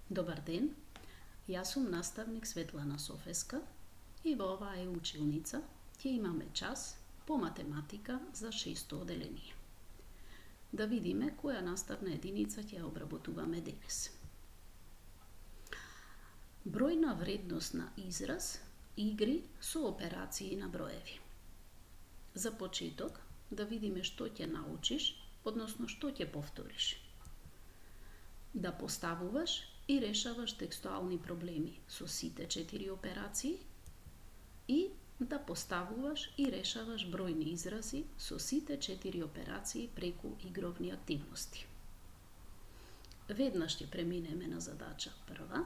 Добар ден, јас сум наставник Светлана Софеска и во оваа училница ќе имаме час по математика за 6-то оделение. Да видиме која наставна единица ќе ја обработуваме денес. Бројна вредност на израз игри со операции на броеви. За почеток да видиме што ќе научиш, односно што ќе повториш. Да поставуваш и решаваш текстуални проблеми со сите 4 операции и да поставуваш и решаваш бројни изрази со сите 4 операции преку игровни активности. Веднаш ќе преминеме на задача прва,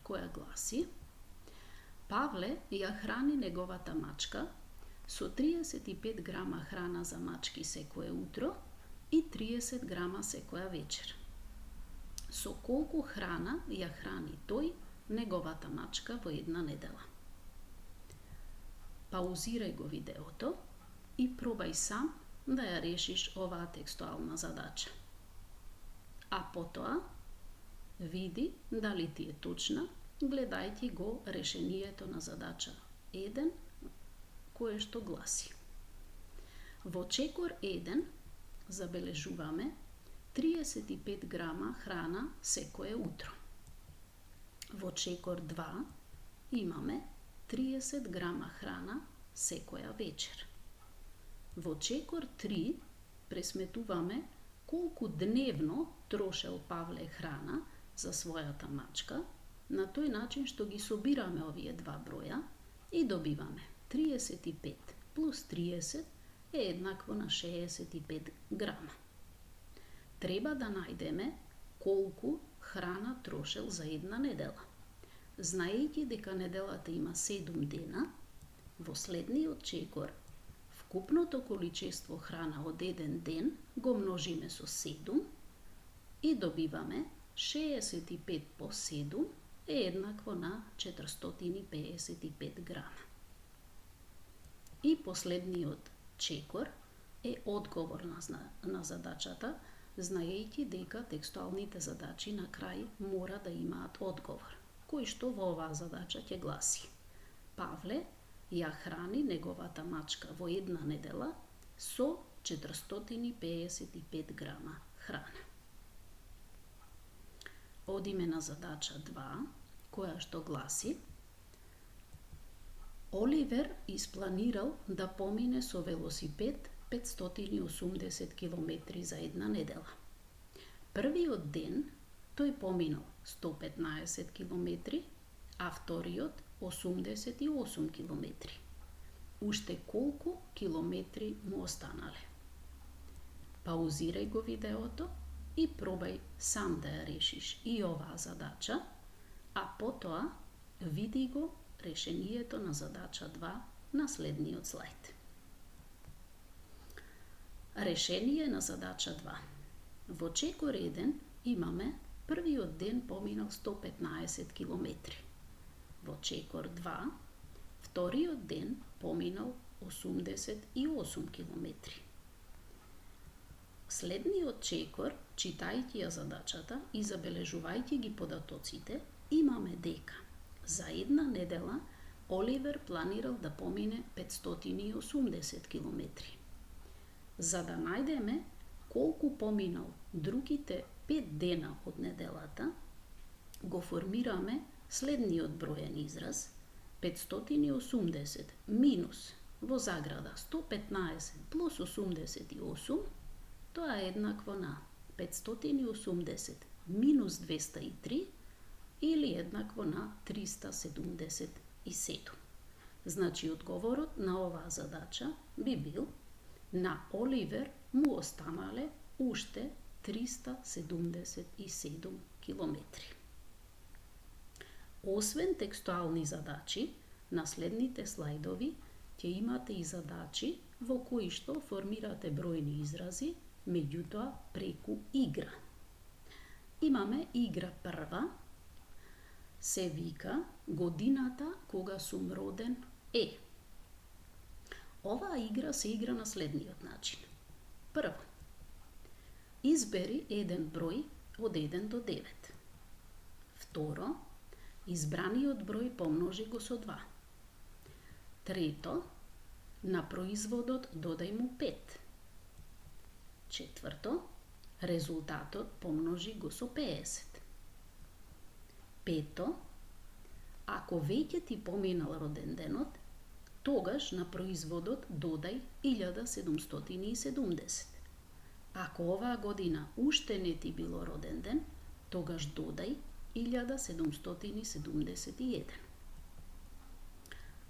која гласи: Павле ја храни неговата мачка со 35 грама храна за мачки секое утро и 30 грама секоја вечер. Со колку храна ја храни тој неговата мачка во една недела? Паузирај го видеото и пробај сам да ја решиш оваа текстуална задача. А потоа види дали ти е точна, гледајќи го решението на задача 1, кое што гласи: во чекор 1 забележуваме 35 грама храна секое утро. Во чекор 2 имаме 30 грама храна секоја вечер. Во чекор 3 пресметуваме колку дневно трошел Павле храна за својата мачка, на тој начин што ги собираме овие два броја и добиваме 35 плюс 30 е еднакво на 65 грама. Треба да најдеме колку храна трошел за една недела. Знаејќи дека неделата има 7 дена, во следниот чекор вкупното количество храна од еден ден го множиме со 7 и добиваме 65 по 7 е еднакво на 455 грама. И последниот чекор е одговор на задачата, знаејќи дека текстуалните задачи на крај мора да имаат одговор, кој што во оваа задача ќе гласи: Павле ја храни неговата мачка во една недела со 455 грама храна. Одиме на задача 2, која што гласи: Оливер испланирал да помине со велосипед 580 км за една недела. Првиот ден тој поминал 115 км, а вториот 88 км. Уште колку километри му останале? Паузирај го видеото и пробај сам да ја решиш и оваа задача, а потоа види го решението на задача 2 на следниот слайд. Решение на задача 2. Во чекор 1 имаме првиот ден поминал 115 км. Во чекор 2 вториот ден поминал 88 км. Следниот чекор, читајќи ја задачата и забележувајќи ги податоците, имаме дека за една недела Оливер планирал да помине 580 км. За да најдеме колку поминал другите 5 дена од неделата, го формираме следниот броен израз 580 минус во заграда 115 плюс 88, тоа е еднакво на 580 минус 203 или еднакво на 377. Значи одговорот на оваа задача би бил: на Оливер му останале уште 377 километри. Освен текстуални задачи, на следните слайдови ќе имате и задачи во кои што формирате бројни изрази, меѓутоа преку игра. Имаме игра прва, се вика Годината кога сум роден е. Оваа игра се игра на следниот начин. Прво, избери еден број од 1 до 9. Второ, избраниот број помножи го со 2. Трето, на производот додај му 5. Четврто, резултатот помножи го со 50. Пето, ако веќе ти поминал роденденот, тогаш на производот додај 1770. Ако оваа година уште не ти било роденден, тогаш додај 1771.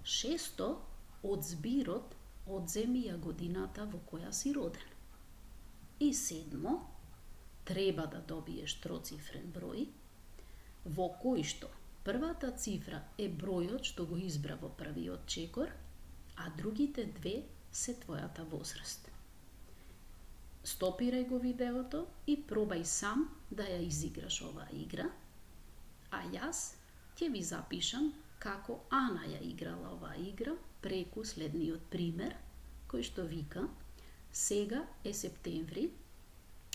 Шесто, од збирот одземи ја годината во која си роден. И седмо, треба да добиеш троцифрен број, во кој што првата цифра е бројот што го избра во првиот чекор, а другите две се твојата возраст. Стопирај го видеото и пробај сам да ја изиграш оваа игра, а јас ќе ви запишам како Ана ја играла оваа игра преку следниот пример, кој што вика: сега е септември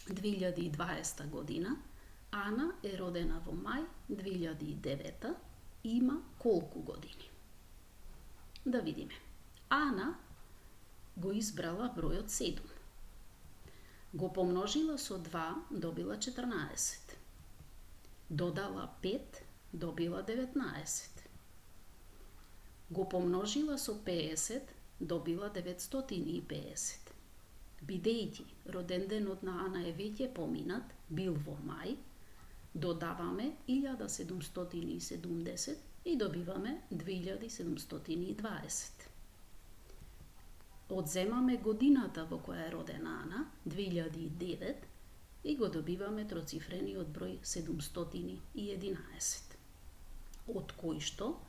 2020 година, Ана е родена во мај 2009, има колку години? Да видиме. Ана го избрала бројот 7. Го помножила со 2, добила 14. Додала 5, добила 19. Го помножила со 50, добила 950. Бидејќи роденденот на Ана е веќе поминат, бил во мај, додаваме 1770 и добиваме 2720. Одземаме годината во која е родена Ана, 2009, и го добиваме троцифрениот број 711. Од кој што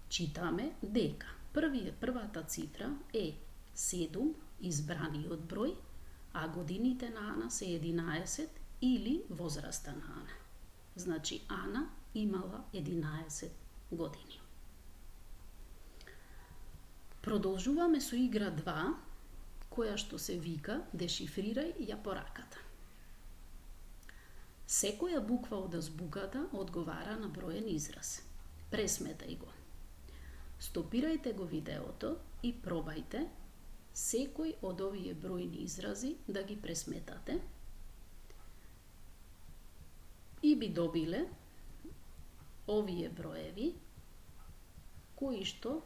читаме дека првата цифра е 7, избраниот број, а годините на Ана се 11 или возраста на Ана. Значи Ана имала 11 години. Продолжуваме со игра 2, која што се вика дешифрирај ја пораката. Секоја буква од азбуката одговара на броен израз. Пресметај го. Стопирајте го видеото и пробајте секој од овие бројни изрази да ги пресметате и би добиле овие броеви кои што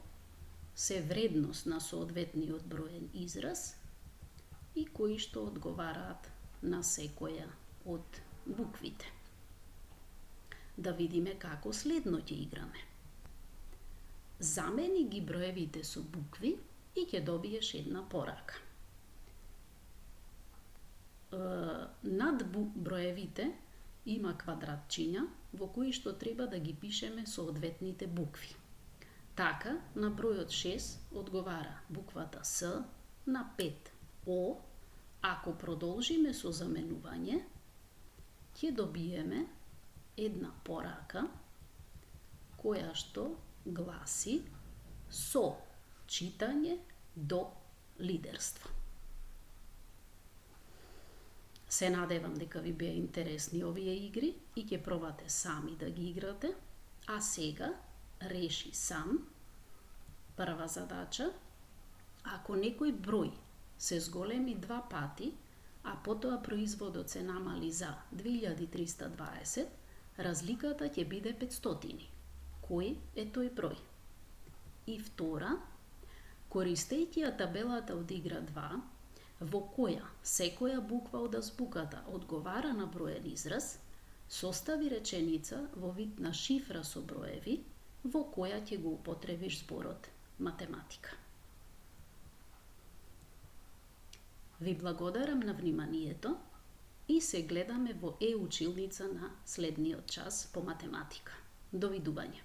се вредност на соодветниот броен израз и кои што одговараат на секоја од буквите. Да видиме како следно ќе играме. Замени ги броевите со букви и ќе добиеш една порака. Над броевите има квадратчиња во кои што треба да ги пишеме соодветните букви. Така, на бројот 6 одговара буквата С, на 5 О. Ако продолжиме со заменување, ќе добиеме една порака која што гласи со читање до лидерство. Се надевам дека ви беа интересни овие игри и ќе пробате сами да ги играте, а сега реши сам. Прва задача: ако некој број се зголеми 2 пати, а потоа производот се намали за 2320, разликата ќе биде 500. Кој е тој број? И втора, користејќи ја табелата од игра 2, во која секоја буква од азбуката одговара на броен израз, состави реченица во вид на шифра со броеви, во која ќе го употребиш зборот математика. Ви благодарам на вниманието и се гледаме во e-училница на следниот час по математика. Довидување!